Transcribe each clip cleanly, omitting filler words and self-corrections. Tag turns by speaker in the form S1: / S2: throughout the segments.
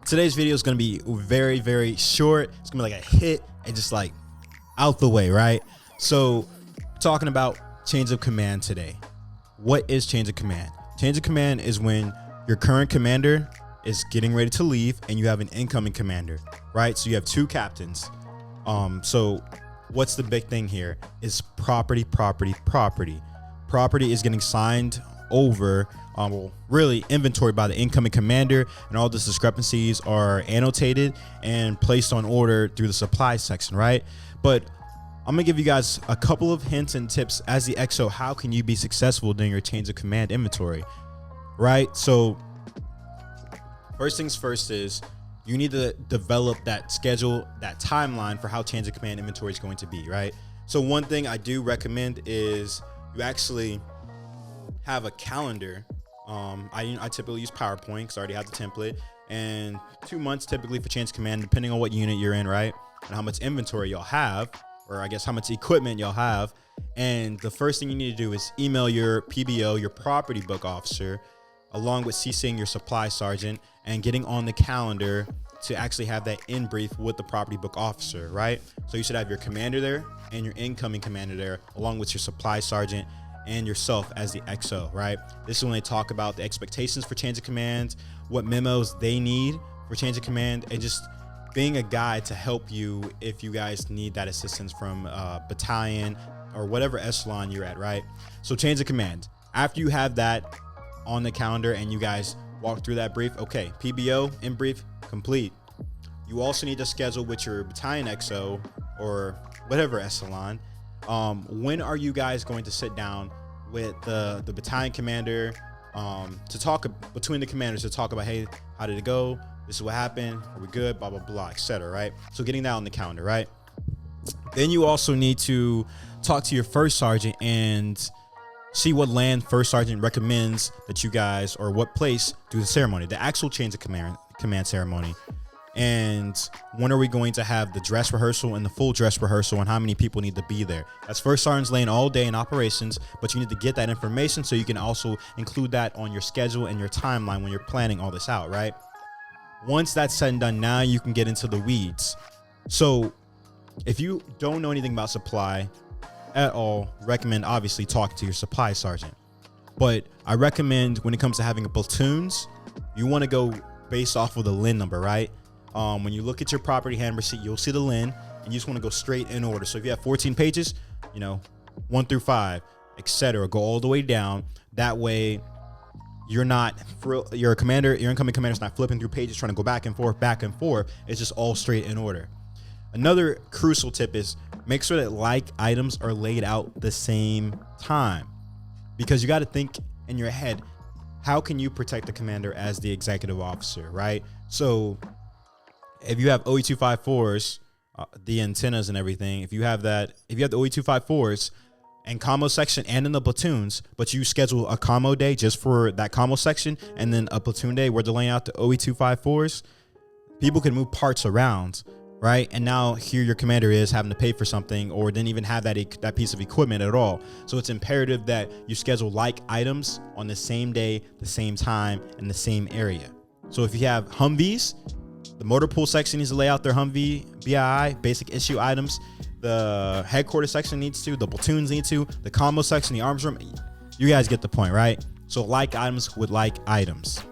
S1: Today's video is going to be very, very short. It's going to be like a hit and just like out the way, right? So talking about change of command today. What is change of command? Change of command is when your current commander is getting ready to leave and you have an incoming commander, right? So you have two captains. So what's the big thing here is property. Property is getting signed over, really inventory by the incoming commander, and all these discrepancies are annotated and placed on order through the supply section, right? But I'm gonna give you guys a couple of hints and tips as the XO. How can you be successful during your change of command inventory, right? So first things first is you need to develop that schedule, that timeline for how change of command inventory is going to be, right? So one thing I do recommend is you actually have a calendar. I typically use PowerPoint because I already have the template, and 2 months typically for change of command, depending on what unit you're in, right? And how much inventory you'll have, or I guess how much equipment you'll have. And the first thing you need to do is email your PBO, your property book officer, along with CCing your supply sergeant and getting on the calendar to actually have that in brief with the property book officer, right? So you should have your commander there and your incoming commander there, along with your supply sergeant and yourself as the XO, right? This is when they talk about the expectations for change of command, what memos they need for change of command, and just being a guide to help you if you guys need that assistance from battalion or whatever echelon you're at, right? So change of command. After you have that on the calendar and you guys walk through that brief, okay, PBO in brief complete. You also need to schedule with your battalion XO or whatever echelon. When are you guys going to sit down with the battalion commander to talk between the commanders to talk about, hey, how did it go? This is what happened. Are we good? Blah, blah, blah, etc. Right? So getting that on the calendar, right? Then you also need to talk to your first sergeant and see what land first sergeant recommends that you guys, or what place do the ceremony, the actual change of command ceremony. And when are we going to have the dress rehearsal and the full dress rehearsal, and how many people need to be there? That's first sergeant's laying all day in operations, but you need to get that information so you can also include that on your schedule and your timeline when you're planning all this out, right? Once that's said and done, now you can get into the weeds. So if you don't know anything about supply at all, recommend obviously talking to your supply sergeant. But I recommend when it comes to having platoons, you want to go based off of the LIN number, right? When you look at your property hand receipt, you'll see the LIN, and you just want to go straight in order. So if you have 14 pages, 1 through 5, etc., go all the way down. That way you're not, your incoming commander is not flipping through pages trying to go back and forth. It's just all straight in order. Another crucial tip is make sure that like items are laid out the same time, because you got to think in your head, how can you protect the commander as the executive officer, right? So if you have OE254s, the antennas and everything, if you have the OE254s and commo section and in the platoons, but you schedule a commo day just for that commo section and then a platoon day where they're laying out the OE254s, people can move parts around, right? And now here your commander is having to pay for something, or didn't even have that piece of equipment at all. So it's imperative that you schedule like items on the same day, the same time, in the same area. So if you have Humvees, the motor pool section needs to lay out their Humvee BII, basic issue items. The headquarters section needs to, the platoons need to, the combo section, the arms room. You guys get the point, right? So like items with like items.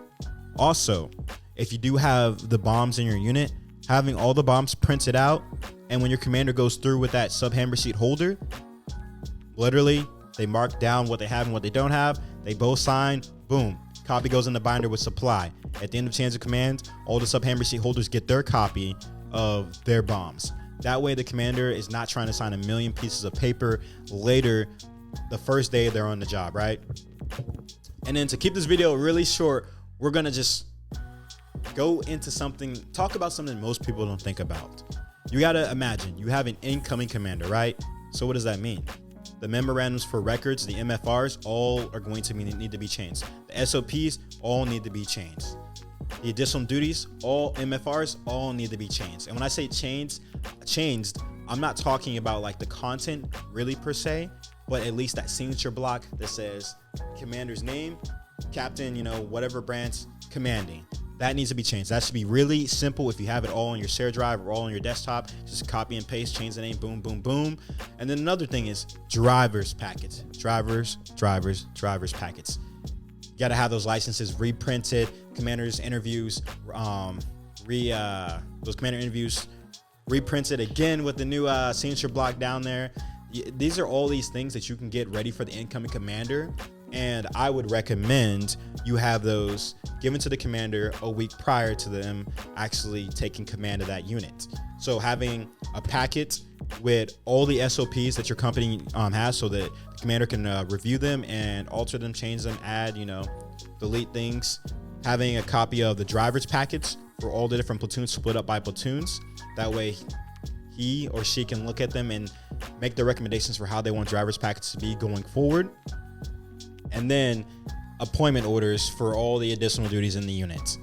S1: Also, if you do have the bombs in your unit, having all the bombs printed out, and when your commander goes through with that sub-hand receipt holder, literally they mark down what they have and what they don't have. They both sign, boom, copy goes in the binder with supply. At the end of change of command, all the sub-hand receipt holders get their copy of their bombs. That way the commander is not trying to sign a million pieces of paper later the first day they're on the job, right? And then to keep this video really short, we're gonna just go into talk about something most people don't think about. You gotta imagine you have an incoming commander, right? So what does that mean? The memorandums for records, the MFRs, all are going to need to be changed. The SOPs all need to be changed. The additional duties, all MFRs, all need to be changed. And when I say changed, I'm not talking about like the content really per se, but at least that signature block that says commander's name, captain, whatever branch commanding. That needs to be changed. That should be really simple. If you have it all on your share drive or all on your desktop, just copy and paste, change the name, boom, boom, boom. And then another thing is drivers packets. Drivers packets. You got to have those licenses reprinted, commanders interviews, those commander interviews reprinted again with the new signature block down there. These are all these things that you can get ready for the incoming commander. And I would recommend you have those given to the commander a week prior to them actually taking command of that unit. So having a packet with all the SOPs that your company has, so that the commander can review them and alter them, change them, add, delete things. Having a copy of the drivers packets for all the different platoons split up by platoons. That way he or she can look at them and make their recommendations for how they want drivers packets to be going forward. And then appointment orders for all the additional duties in the unit.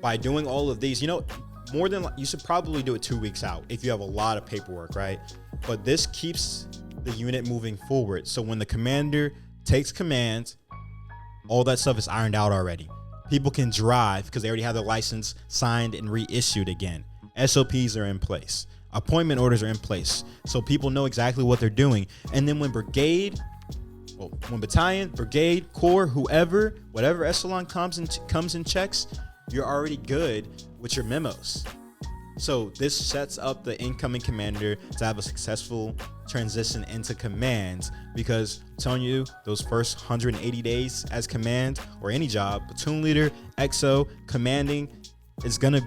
S1: By doing all of these, you should probably do it 2 weeks out if you have a lot of paperwork, right? But this keeps the unit moving forward. So when the commander takes command, all that stuff is ironed out already. People can drive because they already have their license signed and reissued again. SOPs are in place. Appointment orders are in place. So people know exactly what they're doing. And then when battalion, brigade, corps, whatever echelon comes and checks, you're already good with your memos. So this sets up the incoming commander to have a successful transition into command, because I'm telling you, those first 180 days as command or any job, platoon leader, XO, commanding, it's gonna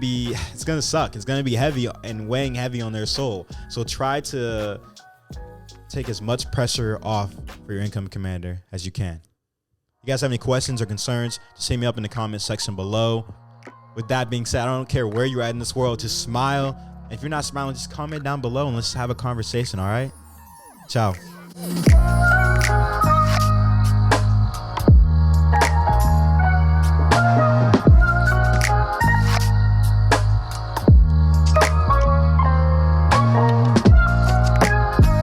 S1: suck. It's gonna be heavy and weighing heavy on their soul. So try to take as much pressure off for your incoming commander as you can. You guys have any questions or concerns, just hit me up in the comment section below. With that being said, I don't care where you're at in this world, just smile. And if you're not smiling, just comment down below and let's have a conversation, all right? Ciao.